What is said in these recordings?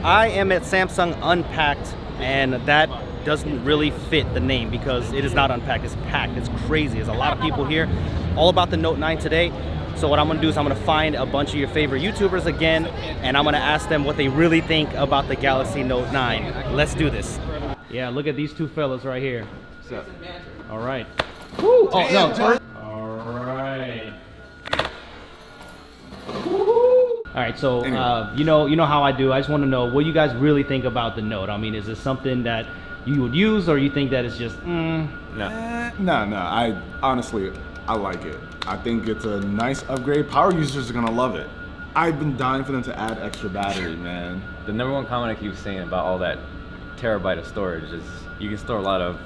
I am at Samsung Unpacked, and that doesn't really fit the name because it is not unpacked, it's packed. It's crazy. There's a lot of people here all about the Note 9 today. So what I'm gonna do is I'm gonna find a bunch of your favorite YouTubers again, and I'm gonna ask them what they really think about the Galaxy Note 9. Let's do this. Yeah, look at these two fellas right here. What's up? All right. Woo! Oh, no. All right. All right, so you know how I do. I just want to know what you guys really think about the Note. I mean, is this something that you would use, or you think that it's just No. I honestly like it. I think it's a nice upgrade. Power users are gonna love it. I've been dying for them to add extra battery, man. The number one comment I keep saying about all that terabyte of storage is you can store a lot of,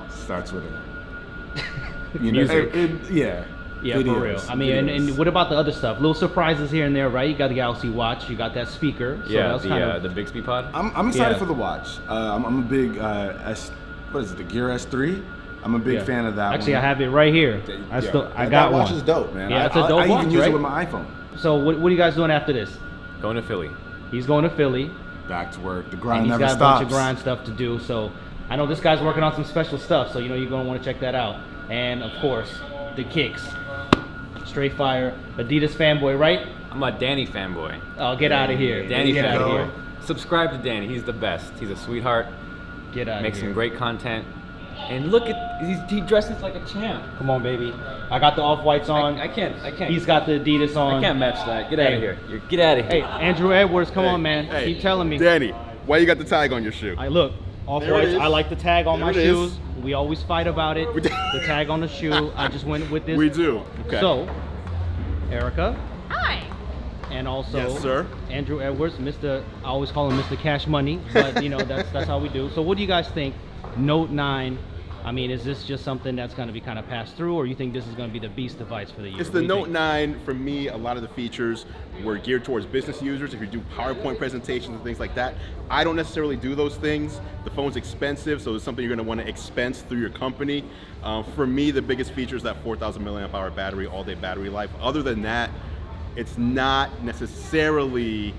starts with a music. Yeah, videos, for real. I mean, and what about the other stuff? Little surprises here and there, right? You got the Galaxy Watch, you got that speaker. So yeah, that's the Bixby Pod. I'm excited for the watch. I'm a big the Gear S3. I'm a big fan of that. Actually, I have it right here. I got one. Watch is dope, man. Yeah, it's a dope watch, I even use right? it with my iPhone. So what are you guys doing after this? Going to Philly. He's going to Philly. Back to work. The grind and never stops. He's got a bunch of grind stuff to do. So I know this guy's working on some special stuff. So you're going to want to check that out. And of course, the kicks. Straight fire. Adidas fanboy, right? I'm a Danny fanboy. Oh, get out of here. Danny get fanboy. out of here. Subscribe to Danny. He's the best. He's a sweetheart. Get out of here. Makes some great content. And look at, he dresses like a champ. Come on, baby. I got the off-whites on. I can't. He's got the Adidas on. I can't match that. Get out of here. Get out of here. Hey, Andrew Edwards, come on, man. Hey, Keep telling me. Danny, why you got the tag on your shoe? I look, off-whites. I like the tag on my shoes. Is. We always fight about it. The tag on the shoe. I just went with this. We do. Okay. So, Erica. Hi. And also, yes, sir. Andrew Edwards, I always call him Mr. Cash Money, but that's how we do. So what do you guys think? Note 9, I mean, is this just something that's going to be kind of passed through, or you think this is going to be the beast device for the year? It's the Note 9. For me, a lot of the features were geared towards business users. If you do PowerPoint presentations and things like that, I don't necessarily do those things. The phone's expensive, so it's something you're going to want to expense through your company. For me, the biggest feature is that 4,000 milliamp hour battery, all-day battery life. Other than that, it's not necessarily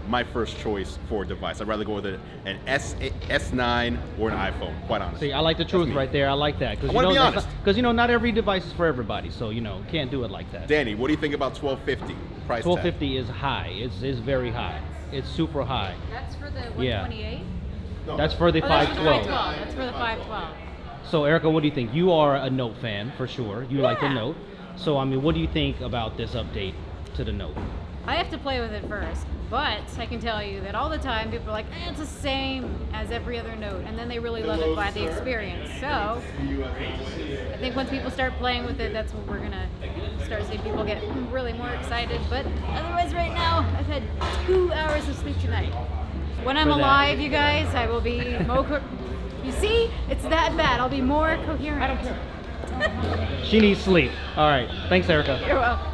my first choice for a device. I'd rather go with an S9 or an iPhone, quite honestly. See, I like the truth right there. I like that. I want to be honest. Because, not every device is for everybody, so, can't do it like that. Danny, what do you think about 1250 price tag? 1250 is high. It's very high. It's super high. That's for the 128? No. That's for the 512. That's for the 512. So, Erica, what do you think? You are a Note fan, for sure. You like the Note. So, I mean, what do you think about this update to the Note? I have to play with it first, but I can tell you that all the time people are like, it's the same as every other Note, and then they really love it by the experience. So I think once people start playing with it, that's when we're gonna start seeing people get really more excited. But otherwise, right now, I've had 2 hours of sleep tonight. When I'm alive, you guys, I will be more. You see, it's that bad. I'll be more coherent. I don't care. She needs sleep. All right. Thanks, Erica. You're welcome.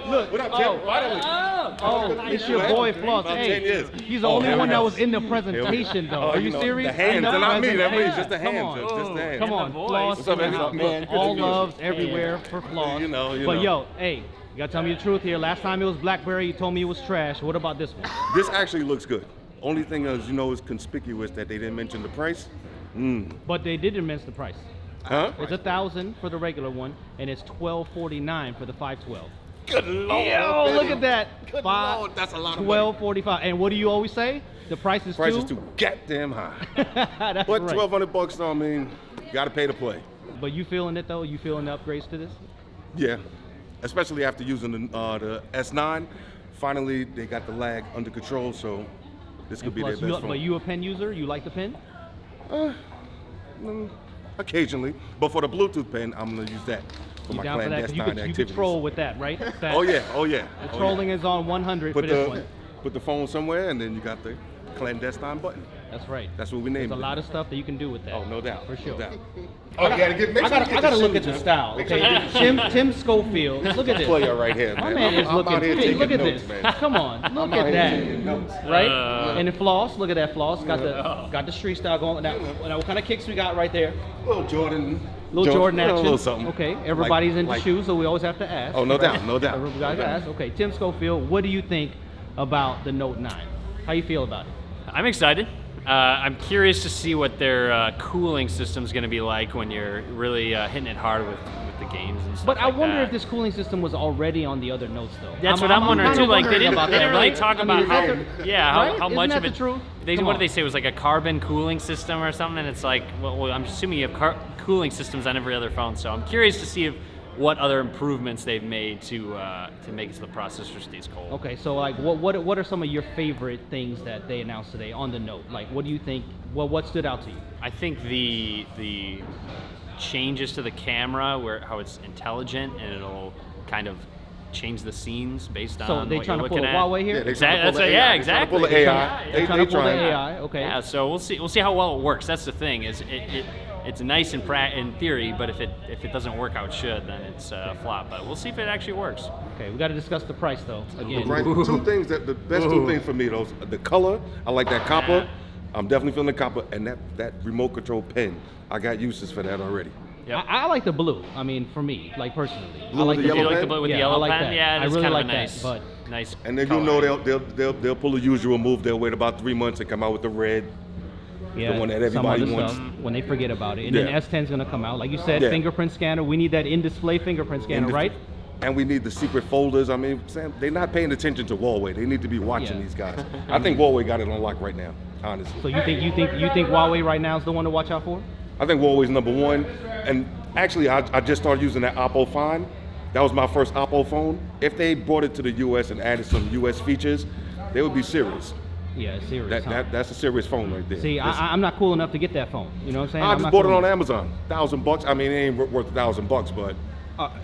Look, what up, Tim? It's your boy Floss. Hey, he's the only one that was in the presentation, though. Are you serious? The hands, they're not me. That means just the hands. Just the hands. Come on, Floss. What's up, man? All loves everywhere for Floss. But yo, hey, you gotta tell me the truth here. Last time it was BlackBerry, you told me it was trash. What about this one? This actually looks good. Only thing is, it's conspicuous that they didn't mention the price. But they didn't mention the price. Huh? It's $1,000 for the regular one, and it's $1,249 for the 512. Good Lord. Yo, look at that. Good Lord, that's a lot of money. $1,245. And what do you always say? The price is too goddamn high. That's but right. $1,200 though, I mean, you gotta pay to play. But you feeling it though? You feeling the upgrades to this? Yeah, especially after using the S9. Finally, they got the lag under control, so this could be their best phone. But you a pen user? You like the pen? Occasionally, but for the Bluetooth pen, I'm gonna use that for my clandestine activities. You could troll with that, right? Oh yeah. The trolling is on 100 for this one. Put the phone somewhere, and then you got the clandestine button. That's right. That's what we named it. There's a lot of stuff that you can do with that. Oh, no doubt. For sure. No doubt. I gotta look at the style. Okay, Tim Schofield. Look at this. Player right here, man. My man is looking. Hey, look at notes, this. Man. Come on, look at that. Right? And the floss. Look at that floss. Got the street style going. Now, what kind of kicks we got right there? Little Jordan action. A little something. Okay, everybody's into shoes, so we always have to ask. Oh, no doubt, no doubt. Everybody has to ask. Okay, Tim Schofield, what do you think about the Note 9? How you feel about it? I'm excited. I'm curious to see what their cooling system is going to be like when you're really hitting it hard with the games and stuff. But I like wonder that. if this cooling system was already on the other notes, though. That's what I'm wondering kinda too. Like they wondering didn't, about they didn't that, really right? talk I about mean, how right? how Isn't much that of the it. truth? They, Come what on. did they say? It was like a carbon cooling system or something. And it's like, well I'm assuming you have cooling systems on every other phone. So I'm curious to see what other improvements they've made to make it so the processor stays cold. Okay, so like, what are some of your favorite things that they announced today on the Note? Like, what do you think? Well, what stood out to you? I think the changes to the camera, how it's intelligent and it'll kind of change the scenes based on So they what trying you're to pull looking a at. Huawei here? they Exactly. trying to pull the Yeah, AI. exactly. They're trying to pull the AI. They're trying to pull the trying. AI. Okay. Yeah, so we'll see how well it works. That's the thing. Is it's nice in theory, but if it doesn't work how it should, then it's a flop. But we'll see if it actually works. Okay, we got to discuss the price though. Again, Right, two things the best two things for me, those the color. I like that copper. I'm definitely feeling the copper, and that remote control pen. I got uses for that already. Yep. I like the blue. I mean, for me, like personally, Blue I like with the You yellow like the pen? blue with Yeah, the yellow I like pen? that. Yeah, I it's really kind like of a nice, that, nice. And then you color. know they'll pull a usual move. They'll wait about 3 months and come out with the red. yeah, one that some everybody other wants. stuff when they forget about it. And then Yeah. S10's gonna come out, like you said, Yeah. fingerprint scanner. We need that in-display fingerprint scanner, right? And we need the secret folders. I mean, Sam, they're not paying attention to Huawei. They need to be watching Yeah. these guys. I think Huawei got it on lock right now, honestly. So you think Huawei right now is the one to watch out for? I think Huawei's number one. And actually, I just started using that Oppo Find. That was my first Oppo phone. If they brought it to the US and added some US features, they would be serious. Yeah, serious. huh? That's a serious phone right there. See, I'm not cool enough to get that phone. You know what I'm saying? I I'm just not bought cool it on enough. Amazon. $1,000. I mean, it ain't worth $1,000, but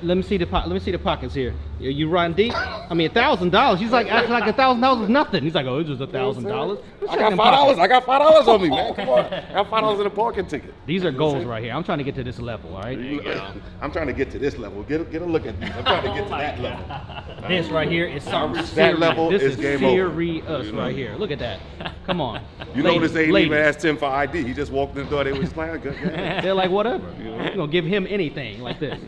Let me see the pockets here. You riding deep? I mean, $1,000. He's like acting like $1,000 is nothing. He's like, oh, it's just $1,000. I got $5. I got $5 on me, man. Come on. I got $5 in a parking ticket. These are goals right here. I'm trying to get to this level. All right. I'm trying to get to this level. Get a look at these. I'm trying to get to that level. This right here is something That serious. level This is is game over. serious right here. Look at that. Come on. You notice they ain't ladies. even asked him for ID. He just walked in the door. They was just like, good. They're like, whatever. We're gonna give him anything like this.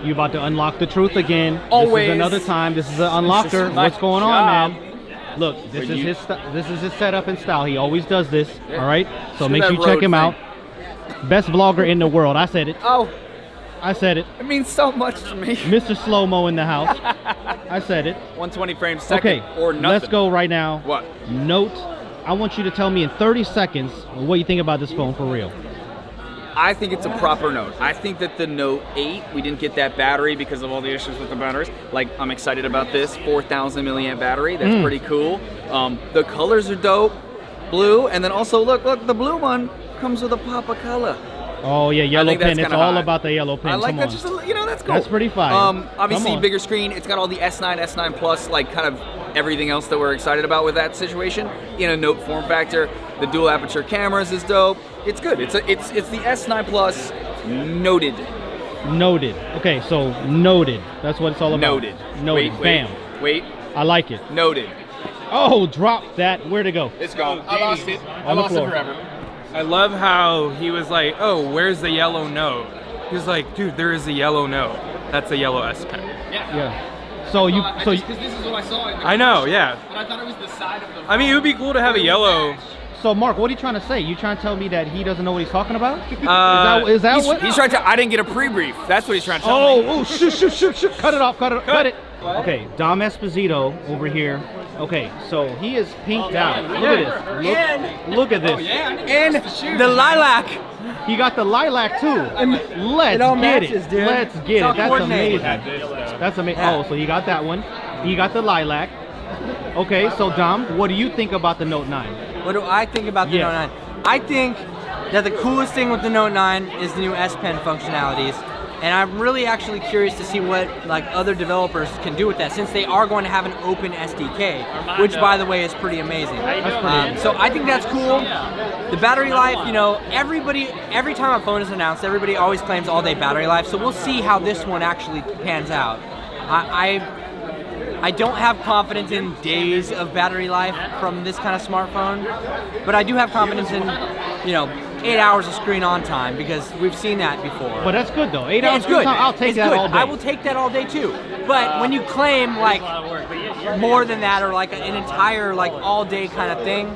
You about to unlock the truth again. Always. This is another time. This is an unlocker. my What's going job. on, man? Look, this is his setup and style. He always does this. All right. So make sure you check him out. Best vlogger in the world. I said it. Oh, I said it. it means so much to me. Mr. Slow Mo in the house. I said it. 120 frames second Okay. or nothing. Let's go right now. What? Note. I want you to tell me in 30 seconds what you think about this phone for real. I think it's a proper Note. I think that the Note 8, we didn't get that battery because of all the issues with the batteries. Like, I'm excited about this 4,000 milliamp battery. That's pretty cool. The colors are dope. Blue, and then also look, the blue one comes with a pop of color. Oh yeah, yellow think that's pen. It's kinda all hot. about the yellow pen. I like Come that. on. Just that's cool. That's pretty fire. Obviously, Come on. bigger screen. It's got all the S9, S9 Plus, like kind of everything else that we're excited about with that situation in a Note form factor. The dual aperture cameras is dope. It's good. It's the S9 Plus noted. Noted. Okay, so noted. That's what it's all about. Noted. Noted. Bam. Wait. I like it. Noted. Oh, drop that. Where'd it go? It's gone. I lost it. On the floor. I love how he was like, oh, where's the yellow Note? He was like, dude, there is a yellow Note. That's a yellow S Pen. Yeah. So you. Because this is what I saw. I know, yeah. And I thought it was the side of the. I mean, it would be cool to have a yellow. So Mark, what are you trying to say? You trying to tell me that he doesn't know what he's talking about? Is that what? He's trying to. I didn't get a pre-brief. That's what he's trying to tell me. Oh, shoot. Cut it off. Cut it. Okay, Dom Esposito over here. Okay, so he is pinked out. Look at this. Look at this. And the lilac. He got the lilac too. Let's all get matches, it. dude. Let's get all it. That's coordinated. amazing. That's amazing. Oh, so you got that one. You got the lilac. Okay, so Dom, what do you think about the Note 9? What do I think about the Yeah. Note 9? I think that the coolest thing with the Note 9 is the new S Pen functionalities. And I'm really actually curious to see what like other developers can do with that, since they are going to have an open SDK, which by the way is pretty amazing. So I think that's cool. The battery life, every time a phone is announced, everybody always claims all-day battery life. So we'll see how this one actually pans out. I don't have confidence in days of battery life from this kind of smartphone, but I do have confidence in, 8 hours of screen on time, because we've seen that before. But that's good though. 8 Yeah, hours it's good. I'll take It's that good. all day. I will take that all day too. But when you claim like more than that, or like an entire like all day kind of thing,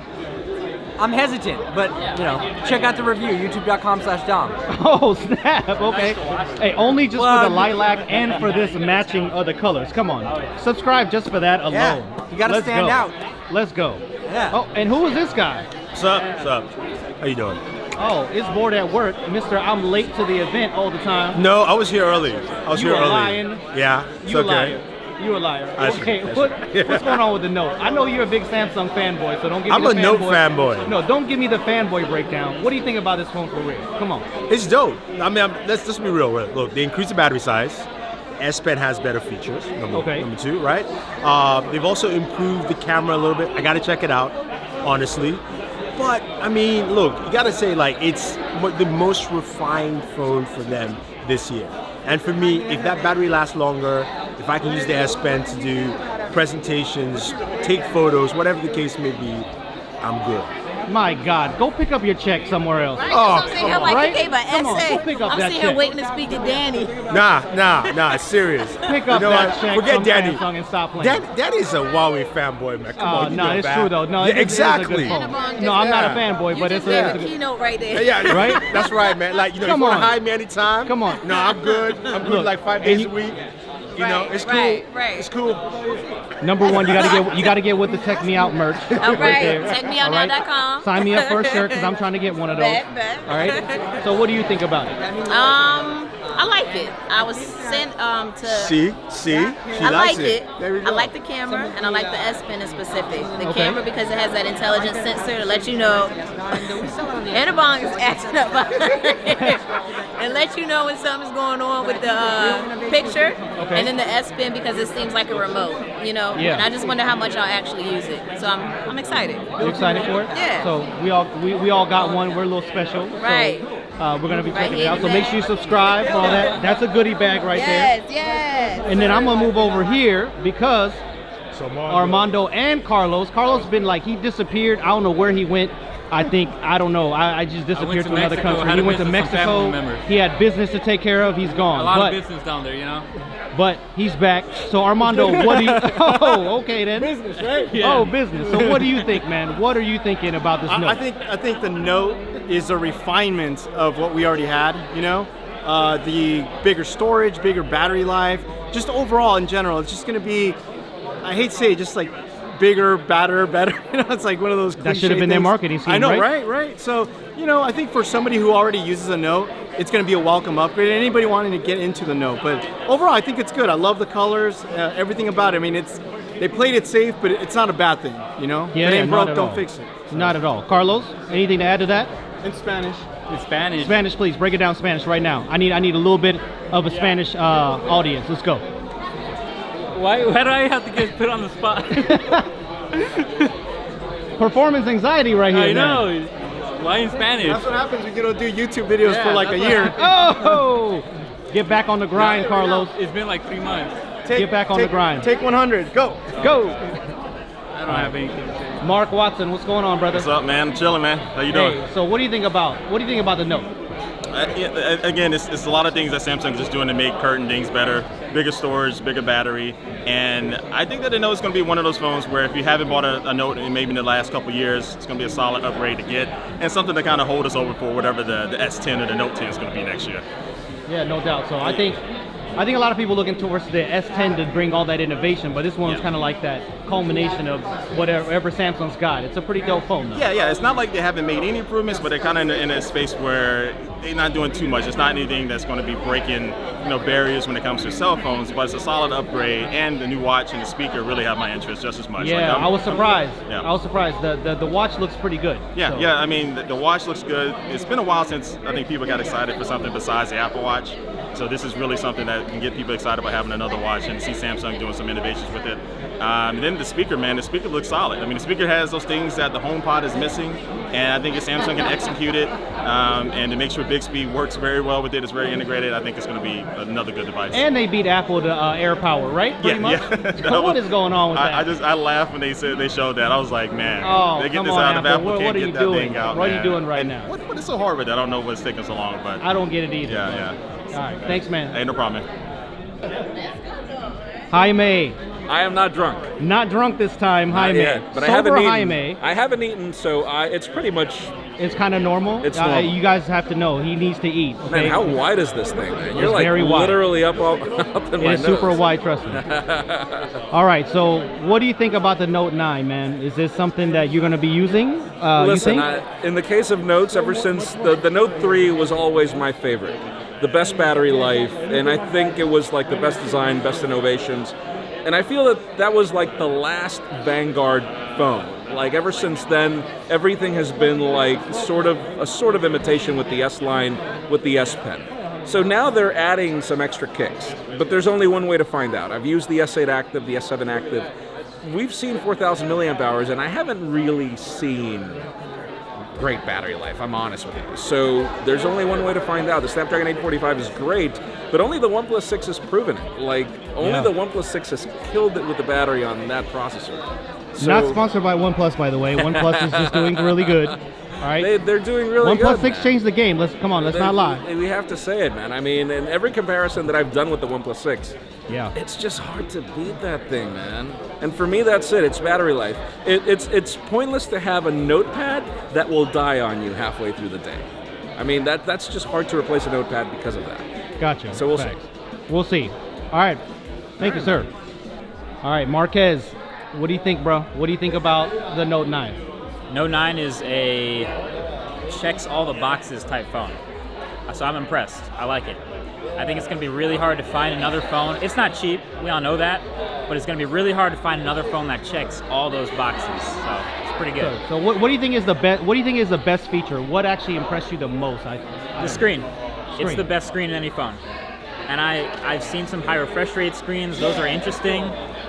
I'm hesitant. But you know, check out the review, youtube.com/Dom. Oh snap! Okay. Hey, only just for the lilac and for this matching of the colors. Come on, subscribe just for that alone. Yeah, you gotta Let's stand go. out. Let's go. Yeah. Oh, and who is this guy? What's up? What's up? How you doing? Oh, it's bored at work, Mr. I'm late to the event all the time. No, I was here early. I was You here a early. lying. Yeah, it's You a okay. liar. You a liar. That's Okay, true. what's going on with the Note? I know you're a big Samsung fanboy, so don't give me I'm the a Note fanboy. No, don't give me the fanboy breakdown. What do you think about this phone for real? Come on. It's dope. I mean, let's just be real. Look, they increased the battery size. S Pen has better features. Number two, right? They've also improved the camera a little bit. I gotta check it out, honestly. But I mean, look, you gotta say like it's the most refined phone for them this year. And for me, if that battery lasts longer, if I can use the S Pen to do presentations, take photos, whatever the case may be, I'm good. My God, go pick up your check somewhere else. Oh, I'm sitting here like right? he gave an Come on, essay. go pick up I'm that sitting here check. waiting to speak to Danny. Nah, it's serious. Pick up you know that what? check Forget from Danny. Samsung and stop playing. Danny's a Huawei fanboy, man. Come on, you no, know it's that. true though. No, Yeah, it is exactly. a good phone. No, I'm not a fanboy, You but just it's gave a a good. keynote right there. Yeah, Right? That's right, man. Like, you know, Come you want to on. hire me anytime. Come on. No, I'm good. I'm good Look, like 5 and days you- a week. You know, it's cool. Right. It's cool. Number one, you gotta get with the Check Me Out merch. All right, there. All right? checkmeoutnow.com. Sign me up for a shirt because I'm trying to get one of those. Bet. All right. So what do you think about it? I like it. I was sent to. See? She I likes like it. There we I go. like the camera and I like the S Pen in specific. The Okay. camera because it has that intelligent sensor to let you know. Annabong is acting up and let you know when something's going on with the picture. Okay. And then the S Pen because it seems like a remote, you know. Yeah. And I just wonder how much I'll actually use it. So I'm excited. You excited for it? Yeah. So we all got one. We're a little special. Right. So, we're gonna be Right checking it here out. in So the make bag. sure you subscribe for all that. That's a goodie bag right there. Yes. And then I'm gonna move over here because Armando and Carlos. Carlos been like he disappeared. I don't know where he went. I don't know. I just disappeared to to another Mexico, country. had He a went to business with Mexico. family members. He had business to take care of. He's gone. A lot but of business down there, you know? but he's back. So Armando, what do you? Oh, okay then. Business, right? Oh, business. So what do you think, man? What are you thinking about this Note? I think the Note is a refinement of what we already had. You know, the bigger storage, bigger battery life, just overall in general, it's just going to be. I hate to say it, just like bigger, better. You know, it's like one of those. That should have cliche been their things. marketing scheme, I know, right? right. So you know, I think for somebody who already uses a Note, it's going to be a welcome upgrade. Anybody wanting to get into the Note, but overall, I think it's good. I love the colors, everything about it. I mean, they played it safe, but it's not a bad thing. You know, Yeah, if it yeah, ain't not broke, at don't all. fix it. Not at all. Carlos, anything to add to that? In Spanish. In Spanish. Spanish, please. Break it down Spanish right now. I need a little bit of a Spanish audience. Let's go. Why do I have to get put on the spot? Performance anxiety right here. I man. know. Why in Spanish? That's what happens when you don't do YouTube videos for like a year. Oh! Get back on the grind, No, Carlos. It's been like 3 months. Get back on the grind. Take 100. Go. Go. I don't have anything to say. Mark Watson, what's going on, brother? What's up, man? I'm chilling, man. How you doing? Hey, so what do you think about the Note? Again, it's a lot of things that Samsung is just doing to make certain things better. Bigger storage, bigger battery, and I think that the Note is going to be one of those phones where if you haven't bought a Note in maybe in the last couple years, it's going to be a solid upgrade to get, and something to kind of hold us over for whatever the S10 or the Note 10 is going to be next year. Yeah, no doubt. So I think a lot of people looking towards the S10 to bring all that innovation, but this one's kind of like that culmination of whatever Samsung's got. It's a pretty dope phone, though. Yeah, it's not like they haven't made any improvements, but they're kind of in a space where they're not doing too much. It's not anything that's going to be breaking, barriers when it comes to cell phones, but it's a solid upgrade, and the new watch and the speaker really have my interest just as much. Yeah, I was surprised. Yeah. I was surprised. The watch looks pretty good. Yeah, so. yeah. I mean, the watch looks good. It's been a while since I think people got excited for something besides the Apple Watch. So this is really something that can get people excited about having another watch and see Samsung doing some innovations with it. And then the speaker, man, the speaker looks solid. I mean, the speaker has those things that the HomePod is missing, and I think if Samsung can execute it and to make sure Bixby works very well with it, it's very integrated, I think it's going to be another good device. And they beat Apple to AirPower, right? Pretty much? Yeah. So what is going on with that? I laughed when they showed that. I was like, man, Oh, they get come this on, out of Apple. Apple, What can't are get you that doing? thing out. What are you man. doing right And now? What is so hard with that? I don't know what's taking so long, but I don't get it either. yeah. All right, thanks, man. Hey, no problem, man. Jaime, I am not drunk. Not drunk this time, Not Jaime. yet, but Sober I haven't eaten. Jaime. I haven't eaten, so it's pretty much. It's kind of normal. It's normal. You guys have to know he needs to eat. Okay? Man, how wide is this thing, man? You're It's like very wide. literally up in my It's nose. super wide, trust me. All right, so what do you think about the Note 9, man? Is this something that you're going to be using? Listen, you think? in the case of Notes, ever since the Note 3 was always my favorite. The best battery life, and I think it was like the best design, best innovations. And I feel that was like the last vanguard phone. Like ever since then, everything has been like a sort of imitation with the S line, with the S Pen. So now they're adding some extra kicks, but there's only one way to find out. I've used the S8 Active, the S7 Active. We've seen 4,000 milliamp hours, and I haven't really seen great battery life, I'm honest with you. So there's only one way to find out. The Snapdragon 845 is great, but only the OnePlus 6 has proven it. Like, only the OnePlus 6 has killed it with the battery on that processor. So, Not sponsored by OnePlus, by the way. OnePlus is just doing really good. All right. They're doing really good. OnePlus 6 changed the game. Let's not lie. We have to say it, man. I mean, in every comparison that I've done with the OnePlus 6, yeah, it's just hard to beat that thing, man. And for me, that's it. It's battery life. It's pointless to have a notepad that will die on you halfway through the day. I mean, that's just hard to replace a notepad because of that. Gotcha. So we'll see. We'll see. All right. Thank you, sir. All right, Marquez, what do you think, bro? What do you think about the Note 9? Note 9 is a checks all the boxes type phone. So I'm impressed. I like it. I think it's going to be really hard to find another phone. It's not cheap, we all know that, but it's going to be really hard to find another phone that checks all those boxes. So it's pretty good. So what do you think is the best? What do you think is the best feature? What actually impressed you the most? The screen. It's the best screen in any phone. And I've seen some high refresh rate screens. Those are interesting,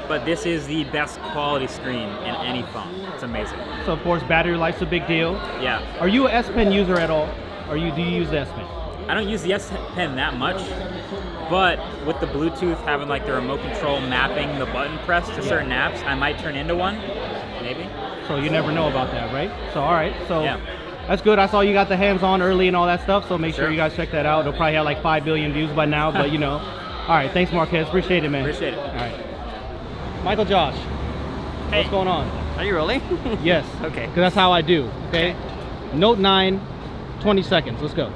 but this is the best quality screen in any phone. It's amazing. So of course, battery life's a big deal. Yeah. Are you an S Pen user at all? Do you use the S Pen? I don't use the S Pen that much, but with the Bluetooth having like the remote control mapping the button press to certain apps, I might turn into one, maybe. So you never know about that, right? So all right, so yeah. That's good. I saw you got the hands-on early and all that stuff, so make sure you guys check that out. It'll probably have like 5 billion views by now, but you know. All right, thanks Marquez. Appreciate it, man. Appreciate it. All right. Michael Josh, what's going on? Are you rolling? Yes. Okay. Because that's how I do, okay? Note 9, 20 seconds. Let's go.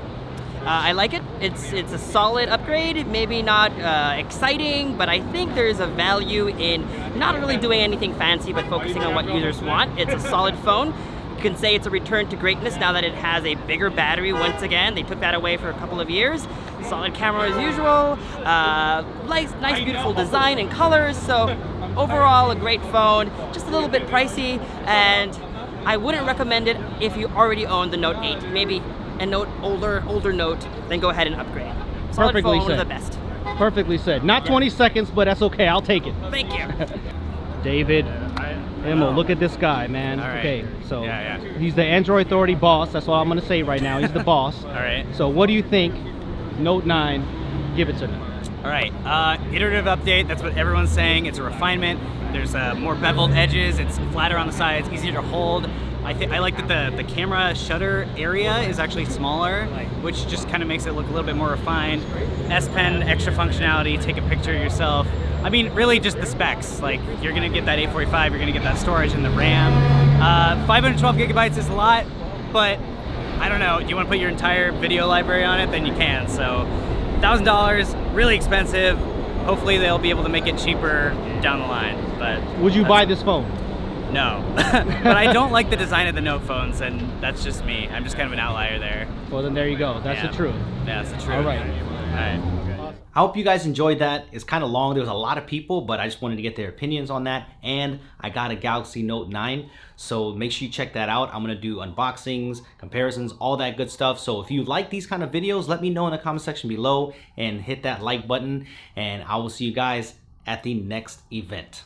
I like it. It's a solid upgrade. Maybe not exciting, but I think there's a value in not really doing anything fancy, but focusing on what users want. It's a solid phone. You can say it's a return to greatness now that it has a bigger battery once again. They took that away for a couple of years. Solid camera as usual. Nice beautiful design and colors. So overall a great phone. Just a little bit pricey, and I wouldn't recommend it if you already own the Note 8. Maybe a older Note, then go ahead and upgrade. Solid Perfectly phone, said. one of the best. Perfectly said. Not 20 seconds, but that's okay. I'll take it. Thank you. David Emo, look at this guy, man. All right. Okay, so Yeah. he's the Android Authority boss. That's what I'm gonna say right now. He's the boss. All right. So what do you think? Note 9, give it to me. All right, iterative update, that's what everyone's saying. It's a refinement. There's more beveled edges, it's flatter on the sides, easier to hold. I like that the camera shutter area is actually smaller, which just kind of makes it look a little bit more refined. S Pen, extra functionality, take a picture of yourself. I mean, really just the specs. Like, you're gonna get that 845, you're gonna get that storage and the RAM. 512 gigabytes is a lot, but I don't know, do you wanna put your entire video library on it? Then you can, so $1,000, really expensive. Hopefully they'll be able to make it cheaper down the line, but. Would you buy this phone? No, but I don't like the design of the Note phones, and that's just me. I'm just kind of an outlier there. Well, then there you go. That's the truth. Yeah, that's the truth. All right. All right. I hope you guys enjoyed that. It's kind of long. There was a lot of people, but I just wanted to get their opinions on that. And I got a Galaxy Note 9, so make sure you check that out. I'm going to do unboxings, comparisons, all that good stuff. So if you like these kind of videos, let me know in the comment section below and hit that like button. And I will see you guys at the next event.